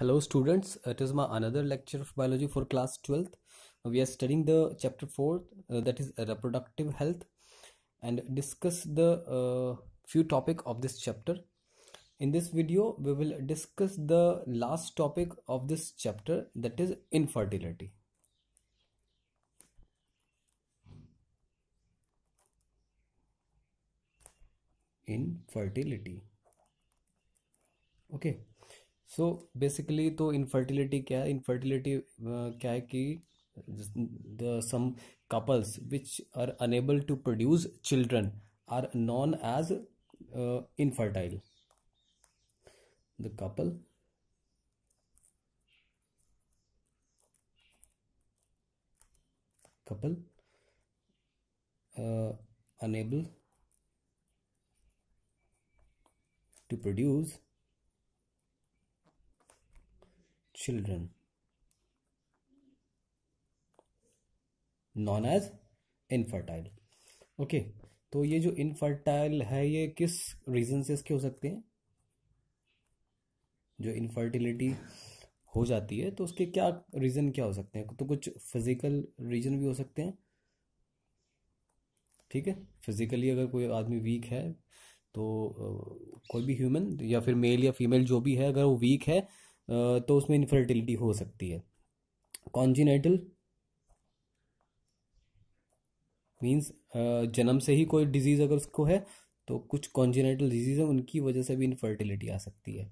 Hello students, it is my another lecture of biology for class 12th. We are studying the chapter 4 that is reproductive health and discuss the few topic of this chapter. In this video we will discuss the last topic of this chapter, that is infertility. Infertility. Okay. So basically तो infertility क्या है? Infertility क्या है कि the some couples which are unable to produce children are known as infertile. The couple unable to produce children known as infertile. Okay, तो ये जो infertile है ये किस रीजन से इसके हो सकते हैं? जो इनफर्टिलिटी हो जाती है तो उसके क्या रीजन क्या हो सकते हैं? तो कुछ फिजिकल रीजन भी हो सकते हैं. ठीक है, फिजिकली अगर कोई आदमी वीक है तो कोई भी ह्यूमन या फिर मेल या फीमेल जो भी है, अगर वो वीक है तो उसमें इनफर्टिलिटी हो सकती है. कॉन्जिनेटल मीन्स जन्म से ही कोई डिजीज अगर उसको है तो कुछ कॉन्जिनेटल डिजीज है, उनकी वजह से भी इनफर्टिलिटी आ सकती है.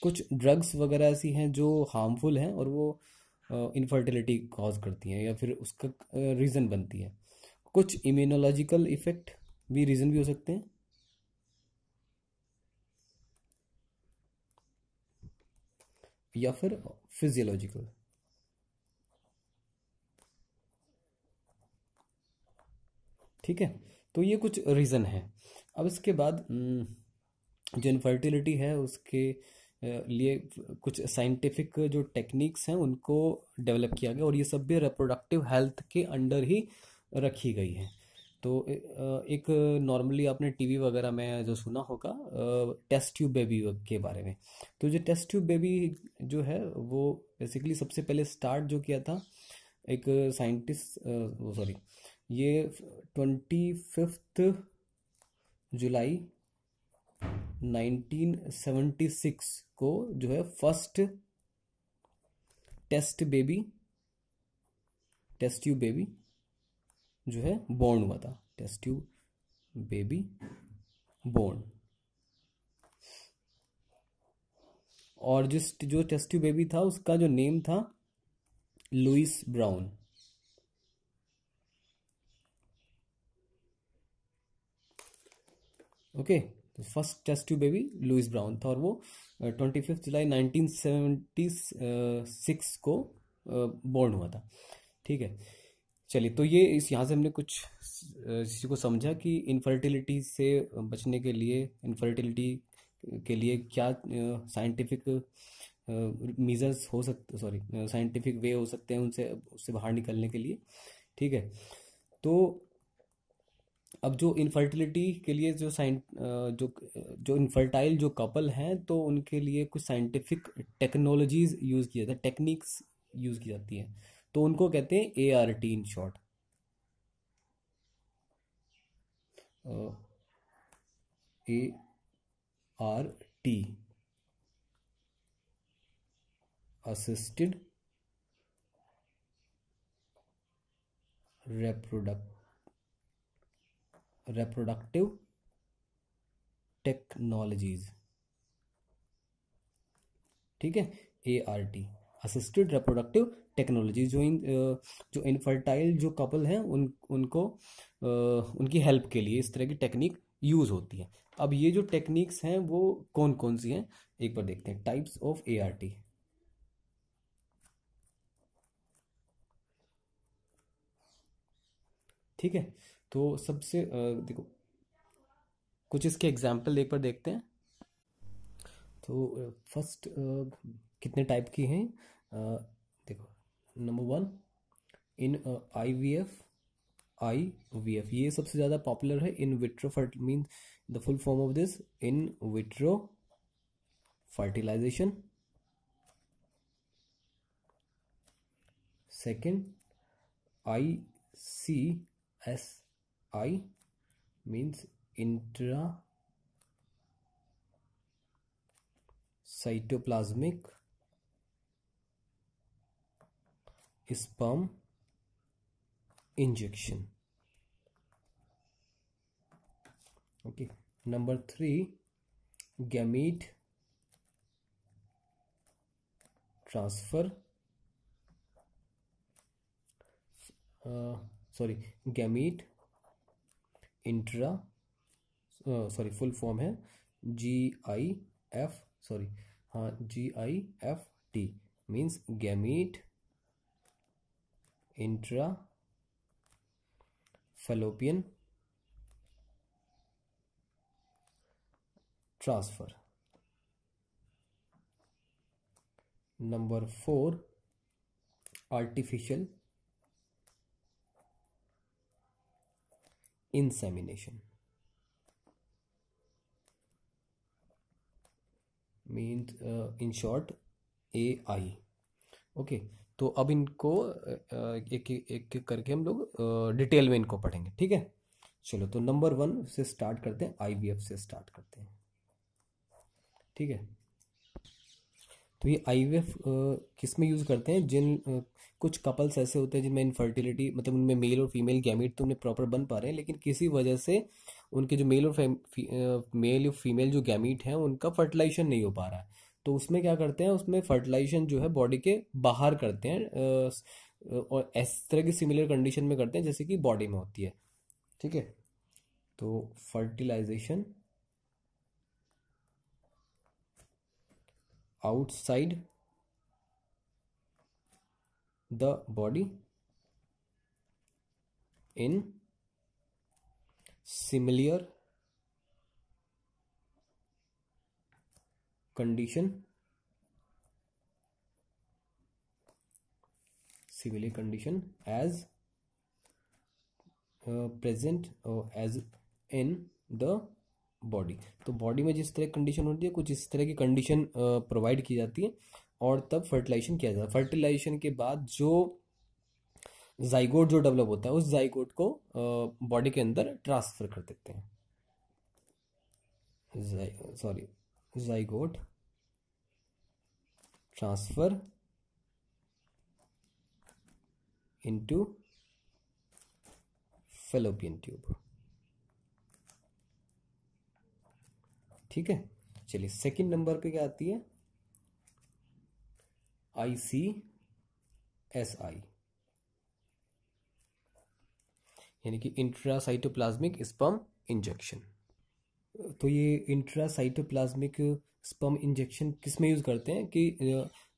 कुछ ड्रग्स वगैरह ऐसी हैं जो हार्मफुल हैं और वो इनफर्टिलिटी कॉज करती हैं या फिर उसका रीज़न बनती है. कुछ इम्यूनोलॉजिकल इफेक्ट भी रीज़न भी हो सकते हैं. या फिर फिजियोलॉजिकल. ठीक है, तो ये कुछ रीज़न है. अब इसके बाद जो इनफर्टिलिटी है उसके लिए कुछ साइंटिफिक जो टेक्निक्स हैं उनको डेवलप किया गया और ये सब भी रिप्रोडक्टिव हेल्थ के अंडर ही रखी गई हैं. तो एक नॉर्मली आपने टीवी वगैरह में जो सुना होगा टेस्ट ट्यूब बेबी के बारे में. तो जो टेस्ट ट्यूब बेबी जो है वो बेसिकली सबसे पहले स्टार्ट जो किया था एक साइंटिस्ट, वो सॉरी, ये 25 जुलाई 1976 को जो है फर्स्ट टेस्ट ट्यूब बेबी जो है बोर्न हुआ था. Test tube baby born. और जो टेस्ट ट्यूब बेबी था उसका जो नेम था लुइस ब्राउन. ओके, तो first test tube baby Louise Brown था और वो 25 जुलाई 1976 को बोर्न हुआ था. ठीक है, चलिए, तो ये इस यहाँ से हमने कुछ चीज़ को समझा कि इनफर्टिलिटी से बचने के लिए, इनफर्टिलिटी के लिए क्या साइंटिफिक मीजर्स हो सकते, सॉरी, साइंटिफिक वे हो सकते हैं उससे बाहर निकलने के लिए. ठीक है, तो अब जो इनफर्टिलिटी के लिए जो इनफर्टाइल जो कपल हैं तो उनके लिए कुछ साइंटिफिक टेक्नोलॉजीज यूज़ किया जाता है, टेक्निक्स यूज़ की जाती हैं. तो उनको कहते हैं ART in short. ART, assisted reproductive technologies. ठीक है, ART, असिस्टेड रिप्रोडक्टिव टेक्नोलॉजी. जो इनफर्टाइल जो कपल हैं उनको उनकी हेल्प के लिए इस तरह की टेक्निक यूज होती है. अब ये जो टेक्निक्स हैं वो कौन कौन सी हैं एक बार देखते हैं. Types of ART. ठीक है, तो सबसे देखो कुछ इसके एग्जाम्पल एक बार देखते हैं. तो फर्स्ट कितने टाइप की हैं देखो. नंबर 1 इन IVF, ये सबसे ज़्यादा पॉपुलर है. In vitro mean the full form of this in vitro fertilization. Second ICSI means intra cytoplasmic sperm injection. Okay, number 3, gamete transfer, gamete intra, full form है GIFT means gamete intra fallopian transfer. Number 4, artificial insemination means in short AI. Okay, तो अब इनको एक एक करके हम लोग detail में इनको पढ़ेंगे. ठीक है, चलो तो नंबर 1 से स्टार्ट करते हैं, IVF से स्टार्ट करते हैं. ठीक है, तो ये IVF किस में यूज़ करते हैं? कुछ कपल्स ऐसे होते हैं जिनमें इनफर्टिलिटी, मतलब उनमें मेल और फीमेल गैमीट तो उन्हें प्रॉपर बन पा रहे हैं, लेकिन किसी वजह से उनके जो मेल और फीमेल जो गैमीट हैं उनका फर्टिलाइजेशन नहीं हो पा रहा है. तो उसमें क्या करते हैं, उसमें फर्टिलाइजेशन जो है बॉडी के बाहर करते हैं, और इस तरह की सिमिलर कंडीशन में करते हैं जैसे कि बॉडी में होती है. ठीक है, तो fertilisation outside the body in similar condition as present as in the body. तो बॉडी में जिस तरह की कंडीशन होती है कुछ इस तरह की कंडीशन प्रोवाइड की जाती है और तब फर्टिलाइजेशन किया जाता है. फर्टिलाइजेशन के बाद जो जाइगोट जो डेवलप होता है उस जाइगोट को बॉडी के अंदर ट्रांसफर कर देते हैं. Zygote transfer into fallopian tube. ठीक है, चलिए सेकंड नंबर पे क्या आती है? ICSI यानी कि इंट्रासाइटोप्लाज्मिक स्पर्म इंजेक्शन. तो ये इंट्रासाइटोप्लाज्मिक स्पर्म इंजेक्शन किस में यूज करते हैं कि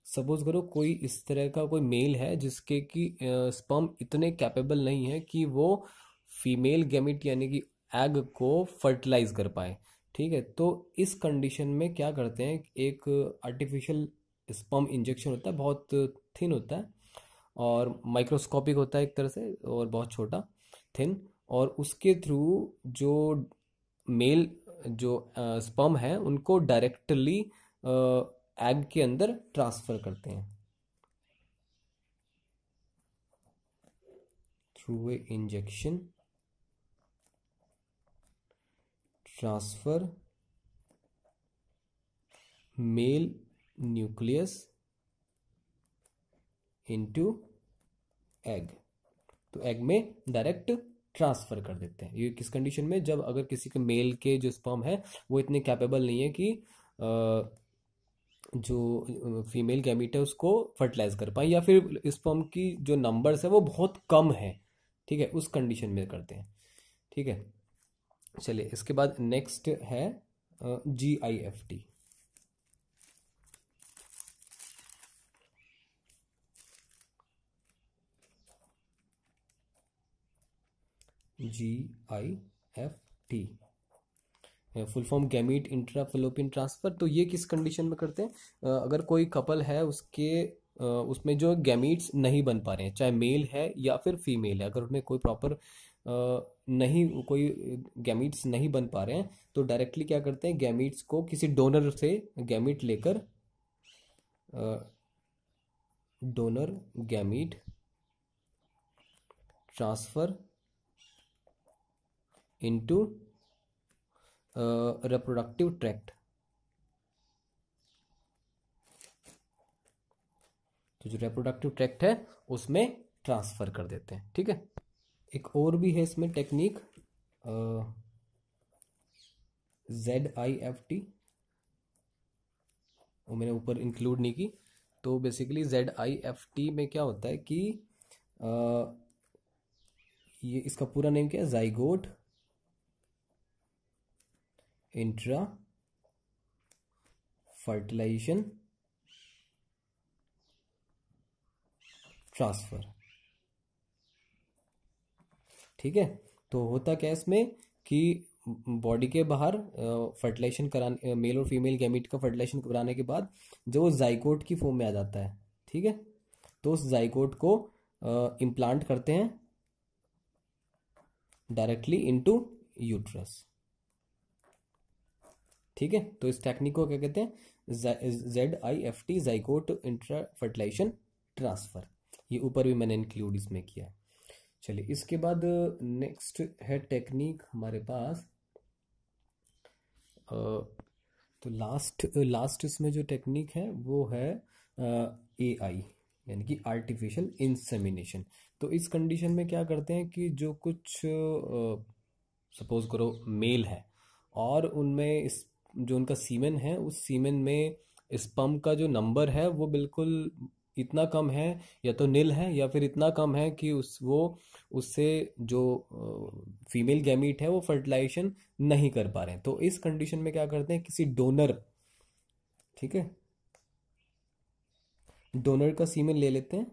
सपोज करो कोई इस तरह का कोई मेल है जिसके कि स्पर्म इतने कैपेबल नहीं है कि वो फीमेल गैमेट यानी कि एग को फर्टिलाइज कर पाए. ठीक है, तो इस कंडीशन में क्या करते हैं, एक आर्टिफिशियल स्पर्म इंजेक्शन होता है, बहुत थिन होता है और माइक्रोस्कोपिक होता है एक तरह से, और बहुत छोटा थिन, और उसके थ्रू जो मेल जो स्पर्म है उनको डायरेक्टली एग के अंदर ट्रांसफर करते हैं through a injection. Transfer mail nucleus into egg. तो एग में डायरेक्ट ट्रांसफर कर देते हैं. ये किस कंडीशन में? जब अगर किसी के मेल के जो स्पर्म है वो इतने कैपेबल नहीं है कि जो फीमेल गैमीट है उसको फर्टिलाइज कर पाए, या फिर स्पर्म की जो नंबर्स है वो बहुत कम है. ठीक है, उस कंडीशन में करते हैं. ठीक है, चलिए इसके बाद नेक्स्ट है GIFT. GIFT full form gamete intra fallopian transfer. तो ये किस कंडीशन में करते हैं? अगर कोई कपल है उसके उसमें जो गैमीट्स नहीं बन पा रहे हैं, चाहे मेल है या फिर फीमेल है, अगर उसमें कोई प्रॉपर नहीं कोई गैमीट्स नहीं बन पा रहे हैं तो डायरेक्टली क्या करते हैं, गैमीट्स को किसी डोनर से गैमीट लेकर donor gamete transfer into reproductive tract. तो जो रिप्रोडक्टिव ट्रैक्ट है उसमें ट्रांसफर कर देते हैं। ठीक है, एक और भी है इसमें टेक्निक ZIFT, वो मैंने ऊपर इंक्लूड नहीं की। तो बेसिकली ZIFT में क्या होता है कि ये इसका पूरा नेम क्या है, जाइगोट इंट्रा फर्टिलाइजेशन ट्रांसफर। ठीक है, तो होता क्या है इसमें कि बॉडी के बाहर फर्टिलाइजेशन कराने, मेल और फीमेल गैमीट का फर्टिलाइजेशन कराने के बाद जो जाइगोट की फॉर्म में आ जाता है। ठीक है, तो उस जाइगोट को इम्प्लांट करते हैं डायरेक्टली इनटू यूट्रस। ठीक है, तो इस टेक्निक को क्या कहते हैं, ZIFT, zygote intra fertilization transfer. ये ऊपर भी मैंने इंक्लूड इसमें किया है। चलिए, इसके बाद नेक्स्ट है टेक्निक हमारे पास। तो लास्ट इसमें जो टेक्निक है वो है AI, यानी कि आर्टिफिशियल इंसेमिनेशन। तो इस कंडीशन में क्या करते हैं कि जो कुछ सपोज करो मेल है और उनमें इस जो उनका सीमेन है, उस सीमेन में स्पर्म का जो नंबर है वो बिल्कुल इतना कम है, या तो निल है या फिर इतना कम है कि उससे जो फीमेल गैमीट है वो फर्टिलाइजेशन नहीं कर पा रहे हैं। तो इस कंडीशन में क्या करते हैं, किसी डोनर, ठीक है, डोनर का सीमेन ले लेते हैं।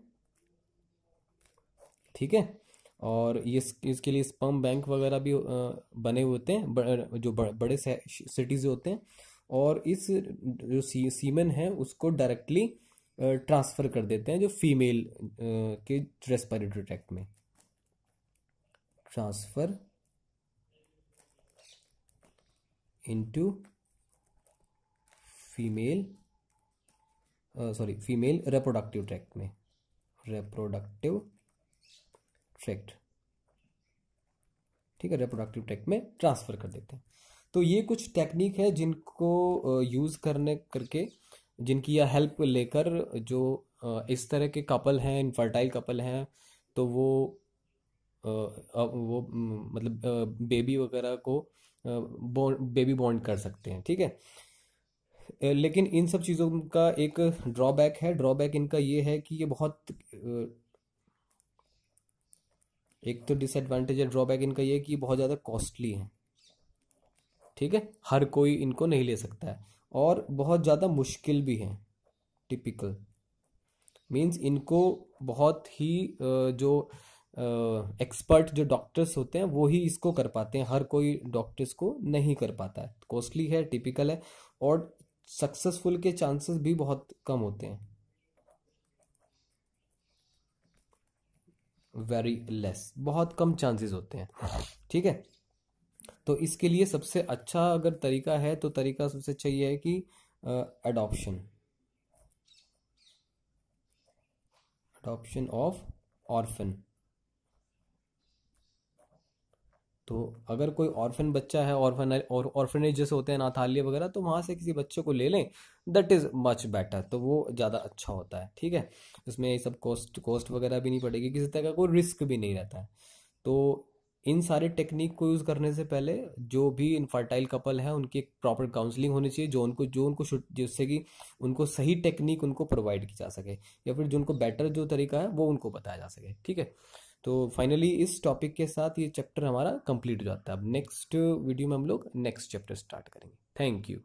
ठीक है, और ये इसके लिए स्पर्म बैंक वगैरह भी बने हुए होते हैं, जो बड़े सिटीज होते हैं, और इस जो सीमेन है उसको डायरेक्टली ट्रांसफर कर देते हैं जो फीमेल के रेस्पिरेटरी ट्रैक्ट में। Transfer into female female reproductive tract में, रिप्रोडक्टिव ट्रैक्ट। ठीक है, रिप्रोडक्टिव ट्रैक्ट में ट्रांसफर कर देते हैं। तो ये कुछ टेक्निक है जिनको यूज करके, जिनकी यह हेल्प लेकर जो इस तरह के कपल हैं, इनफर्टाइल कपल हैं, तो वो मतलब बेबी वगैरह को बेबी बॉन्ड कर सकते हैं। ठीक है, लेकिन इन सब चीज़ों का एक ड्रॉबैक है। ड्रॉबैक इनका ये है कि ये बहुत एक तो डिसएडवांटेज है, ड्रॉबैक इनका ये है कि बहुत ज़्यादा कॉस्टली है। ठीक है, हर कोई इनको नहीं ले सकता है, और बहुत ज़्यादा मुश्किल भी है। टिपिकल मीन्स इनको बहुत ही जो एक्सपर्ट जो डॉक्टर्स होते हैं वो ही इसको कर पाते हैं, हर कोई डॉक्टर्स को नहीं कर पाता है। कॉस्टली है, टिपिकल है, और सक्सेसफुल के चांसेस भी बहुत कम होते हैं, वेरी लेस, बहुत कम चांसेस होते हैं। ठीक है, तो इसके लिए सबसे अच्छा अगर तरीका है तो तरीका सबसे अच्छा ये है कि अडॉप्शन ऑफ ऑर्फन। तो अगर कोई ऑर्फन बच्चा है, ऑर्फनेज जैसे होते हैं अनाथालय वगैरह, तो वहाँ से किसी बच्चे को ले लें, दैट इज़ मच बेटर, तो वो ज़्यादा अच्छा होता है। ठीक है, इसमें ये सब कॉस्ट वगैरह भी नहीं पड़ेगी, किसी तरह का कोई रिस्क भी नहीं रहता है। तो इन सारे टेक्निक को यूज़ करने से पहले जो भी इनफर्टाइल कपल है उनकी एक प्रॉपर काउंसलिंग होनी चाहिए, जिससे कि उनको सही टेक्निक उनको प्रोवाइड की जा सके, या फिर जो उनको बेटर जो तरीका है वो उनको बताया जा सके। ठीक है, तो फाइनली इस टॉपिक के साथ ये चैप्टर हमारा कंप्लीट हो जाता है। अब नेक्स्ट वीडियो में हम लोग नेक्स्ट चैप्टर स्टार्ट करेंगे। Thank you.